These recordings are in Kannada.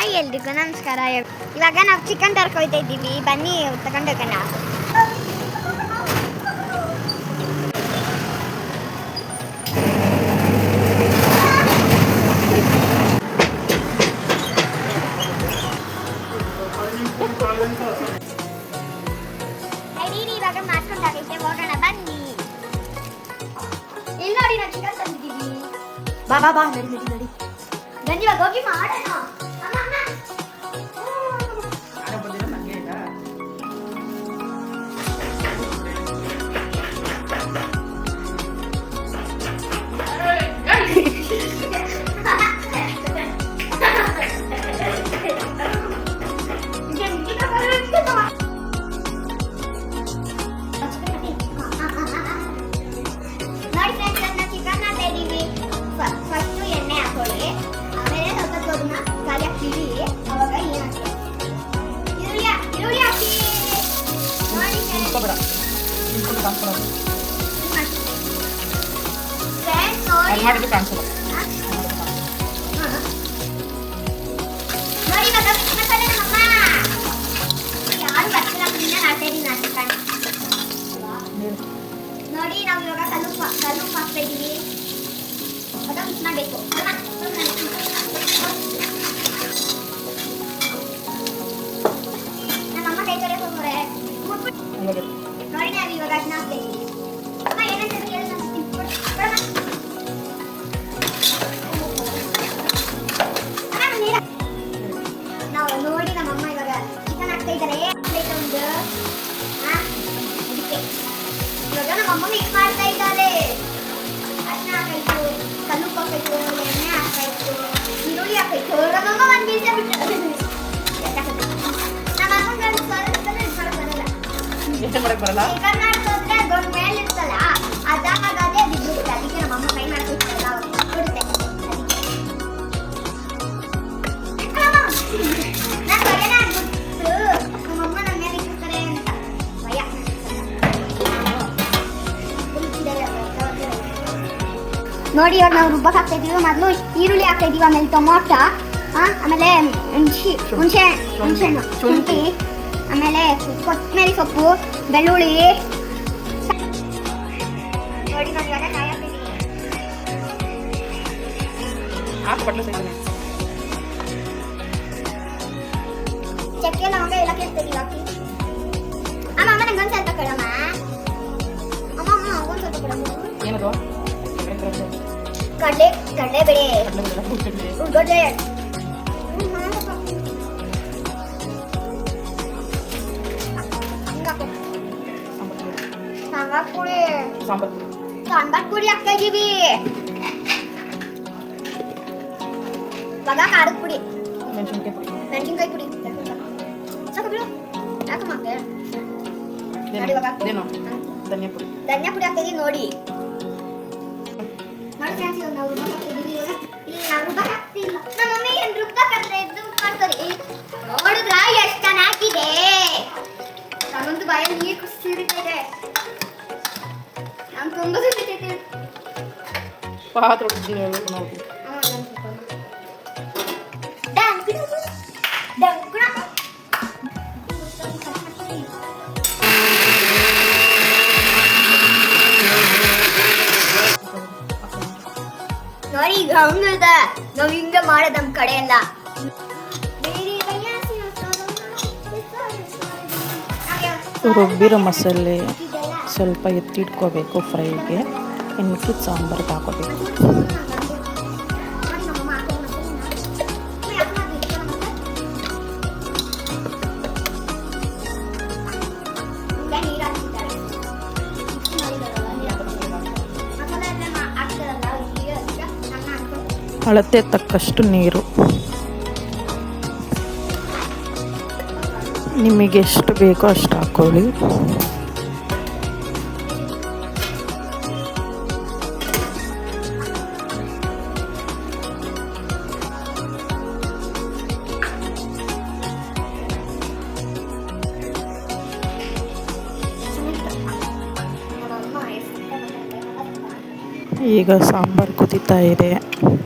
ಹಾಯ್ ಎಲ್ರಿಗೂ ನಮಸ್ಕಾರ. ಇವಾಗ ನಾವು ಚಿಕನ್ ತರ್ಕೊಯ್ತಾ ಇದ್ದೀವಿ, ಬನ್ನಿ ತಗೊಂಡೋಗೋಣ. ಇವಾಗ ಮಾಡ್ಕೊಂಡಾಗೈತೆ, ಹೋಗೋಣ ಬನ್ನಿ. ಇಲ್ಲಿ ನೋಡಿ ನಾವು ಚಿಕನ್ ತಂದಿದ್ದೀವಿ. ಬಾ ಬಾ ಬಾ ನಡಿ ನಡಿ ನಡಿ ಬನ್ನಿ ಇವಾಗ ಹೋಗಿ ಮಾಡೋಣ. ಮಾಡಿದ್ದು ಕಾಣಿಸಲ್ಲ. ನೋಡಿ ನಾವು ಇವಾಗ ಕಲ್ಲು ಹಾಕ್ತಾ ಇದೀವಿ. ಅದನ್ನ ಮಿಕ್ಸ್ ಮಾಡಬೇಕು. ನಮ್ಮಮ್ಮ ಕೈ ಕಡೆ ಹೋಗೋರೆ. ನೋಡಿ ನಾವು ಇವಾಗ ಅದನ್ನ ಹಾಕ್ತಾ ಇದೀವಿ. ಅಮ್ಮ ಏನಂತ ಹೇಳಿ ನಾವು ನೋಡಿ ನಮ್ಮಮ್ಮ ಇವಾಗ ಚಿಕನ್ ಹಾಕ್ತಾ ಇದ್ದಾರೆ. ಒಂದು ಅದಕ್ಕೆ ಇವಾಗ ನಮ್ಮಮ್ಮ ಮಿಕ್ಸ್ ಮಾಡ್ತಾ ಇದ್ದಾರೆ. ಅರ್ಶಿನ ಹಾಕಾಯ್ತು, ಕಲ್ಲು ಹಾಕಾಯ್ತು, ಎಣ್ಣೆ ಹಾಕಾಯ್ತು, ಈರುಳ್ಳಿ ಹಾಕಾಯ್ತು. ನಮ್ಮಮ್ಮ ಒಂದು ಬೀಜ ಬಿಟ್ಟು ಬರಲ್ಲ. ಚಿಕನ್ ಮಾಡ್ಕೊಂಡ್ರೆ ದೊಡ್ಡ ಮೇಲೆ ಇರ್ತಲ್ಲ, ಅದಾಗದೆ ಬಿದ್ದುಬಿಡುತ್ತೆ. ಅದಕ್ಕೆ ನಮ್ಮಮ್ಮ ಫ್ರೈ ಮಾಡ್ಕೊಳ್ತಾರಲ್ಲ ಬಿಡುತ್ತೆ. ನಾನು ಭಯನ ಆಗ್ಬಿಟ್ಟು ನಮ್ಮಮ್ಮ ನನ್ನ ಮೇಲೆ ಇಟ್ಟಿರ್ತಾರೆ ಅಂತ ಭಯ. ನೋಡಿ ಇವಾಗ ನಾವು ರುಬ್ಬಕ್ಕೆ ಹಾಕ್ತಾ ಇದೀವಿ. ಮೊದಲು ಈರುಳ್ಳಿ ಹಾಕ್ತಾ ಇದೀವಿ, ಆಮೇಲೆ ಟೊಮೊಟೊ, ಆಮೇಲೆ ಹುಣಸೆಹಣ್ಣು, ಶುಂಠಿ, ಆಮೇಲೆ ಕೊತ್ತಂಬರಿ ಸೊಪ್ಪು, ಬೆಳ್ಳುಳ್ಳಿ. ನೋಡಿ ನಾನು ಇವಾಗ ಕಾಯಿ ಹಾಕ್ತಿದ್ದೀನಿ. ಚಕ್ಕೆ ಲವಂಗ ಎಲ್ಲ ಕೇಳ್ತಿದ್ದೀವಿ ಹಾಕಿ. ಅಮ್ಮ ಅಮ್ಮ ನಂಗೆ ಒಂದು ಸ್ವಲ್ಪ ಕೊಡಮ್ಮ. ಅಮ್ಮ ಅಮ್ಮ ಒಂದು ಸ್ವಲ್ಪ ಕೊಡಮ್ಮ. ಏನದು? ಕಡಲೆಬೇಳೆ. ಉಳ್ಳಗಡ್ಡೆ. ಸಾಂಬಾರ್ ಪುಡಿ ಹಾಕ್ತಾ ಇದೀವಿ. ಇವಾಗ ಖಾರದ ಪುಡಿ, ಮೆಣಸಿನ್ಕಾಯಿ ಪುಡಿ ಸಾಕು ಬಿಡು. ಯಾಕಮ್ಮ ಧನಿಯಾ ಪುಡಿ ಹಾಕ್ತಾ ಇದೀವಿ. ನೋಡಿ ನಾವು ನಮ್ಮಮ್ಮಿ ಏನು ರುಬ್ಬಕಂದ್ರೆ ನೋಡಿದ್ರ ಎಷ್ಟು ಚೆನ್ನಾಗಿದೆ. ನಾನೊಂದು ಬಾಯಲ್ಲಿ ನೀರು ಕುಸಿರಿದೆ. ನಾನು ತುಂಬ ಸುತ್ತಿದೆ. ಪಾತ್ರ ನೋಡಿ ಈಗ ಹಂಗದ ನಾವು ಹಿಂಗ ಮಾಡೋದು ನಮ್ಮ ಕಡೆ ಎಲ್ಲ. ರುಬ್ಬಿರೋ ಮಸಾಲೆ ಸ್ವಲ್ಪ ಎತ್ತಿಟ್ಕೋಬೇಕು ಫ್ರೈಗೆ. ಇನ್ನು ಮಿಕ್ಕಿದ ಸಾಂಬಾರ್ಗೆ ಹಾಕೋಬೇಕು. ಅಳತೆ ತಕ್ಕಷ್ಟು ನೀರು. ನಿಮಗೆ ಎಷ್ಟು ಬೇಕೋ ಅಷ್ಟು ಹಾಕ್ಕೊಳ್ಳಿ. ಈಗ ಸಾಂಬಾರು ಕುದೀತಾ ಇದೆ,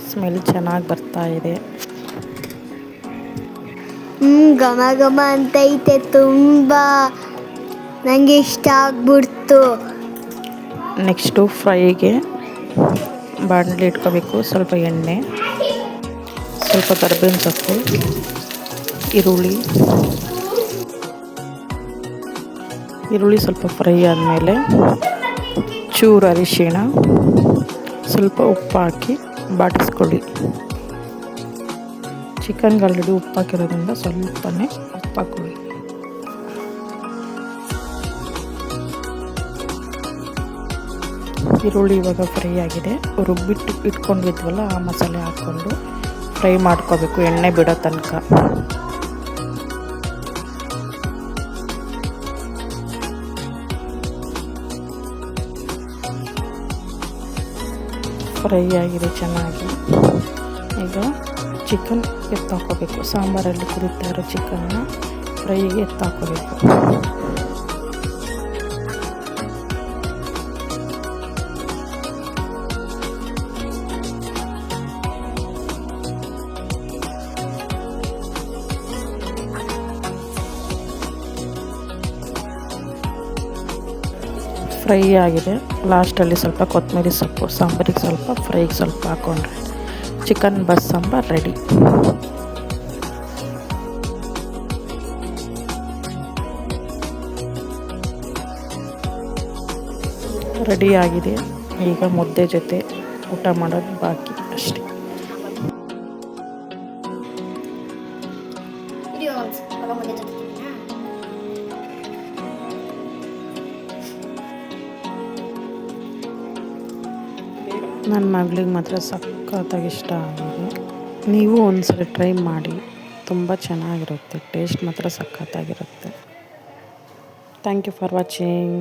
ಸ್ಮೆಲ್ ಚೆನ್ನಾಗಿ ಬರ್ತಾ ಇದೆ. ಘಮ ಘಮ ಅಂತ ಐತೆ ತುಂಬ. ನನಗೆ ಇಷ್ಟ ಆಗ್ಬಿಡ್ತು. ನೆಕ್ಸ್ಟು ಫ್ರೈಗೆ ಬಾಣಲಿ ಇಟ್ಕೋಬೇಕು. ಸ್ವಲ್ಪ ಎಣ್ಣೆ, ಸ್ವಲ್ಪ ಕರಿಬೇವಿನ ಸೊಪ್ಪು, ಈರುಳ್ಳಿ ಸ್ವಲ್ಪ ಫ್ರೈ ಆದಮೇಲೆ ಚೂರು ಅರಿಶಿಣ, ಸ್ವಲ್ಪ ಉಪ್ಪು ಹಾಕಿ ಬಾಡಿಸ್ಕೊಳ್ಳಿ. ಚಿಕನ್ಗೆ ಆಲ್ರೆಡಿ ಉಪ್ಪು ಹಾಕಿರೋದ್ರಿಂದ ಸ್ವಲ್ಪನೇ ಉಪ್ಪು ಹಾಕೊಳ್ಳಿ. ಈರುಳ್ಳಿ ಇವಾಗ ಫ್ರೈ ಆಗಿದೆ. ರುಬ್ಬಿಟ್ಟು ಇಟ್ಕೊಂಡಿದ್ವಲ್ಲ ಆ ಮಸಾಲೆ ಹಾಕ್ಕೊಂಡು ಫ್ರೈ ಮಾಡ್ಕೋಬೇಕು ಎಣ್ಣೆ ಬಿಡೋ ತನಕ. ಫ್ರೈ ಆಗಿದೆ ಚೆನ್ನಾಗಿ. ಈಗ ಚಿಕನ್ ಎತ್ತಾಕೋಬೇಕು. ಸಾಂಬಾರಲ್ಲಿ ಕುದಿತಾ ಇರೋ ಚಿಕನ್ನ ಫ್ರೈಗೆ ಎತ್ತಾಕೋಬೇಕು. ಫ್ರೈ ಆಗಿದೆ. ಲಾಸ್ಟಲ್ಲಿ ಸ್ವಲ್ಪ ಕೊತ್ತಂಬರಿ ಸೊಪ್ಪು, ಸಾಂಬಾರಿಗೆ ಸ್ವಲ್ಪ, ಫ್ರೈಗೆ ಸ್ವಲ್ಪ ಹಾಕ್ಕೊಂಡ್ರೆ chicken bus sambar ready. Ready ಆಗಿದೆ. ಈಗ ಮುದ್ದೆ ಜೊತೆ ಊಟ ಮಾಡೋದು ಬಾಕಿ ಅಷ್ಟೇ. ನನ್ನ ಮಗಳಿಗೆ ಮಾತ್ರ ಸಖತ್ತಾಗಿ ಇಷ್ಟ ಆಗಿದೆ. ನೀವು ಒಂದ್ಸರಿ ಟ್ರೈ ಮಾಡಿ, ತುಂಬ ಚೆನ್ನಾಗಿರುತ್ತೆ. ಟೇಸ್ಟ್ ಮಾತ್ರ ಸಖತ್ತಾಗಿರುತ್ತೆ. Thank you for watching.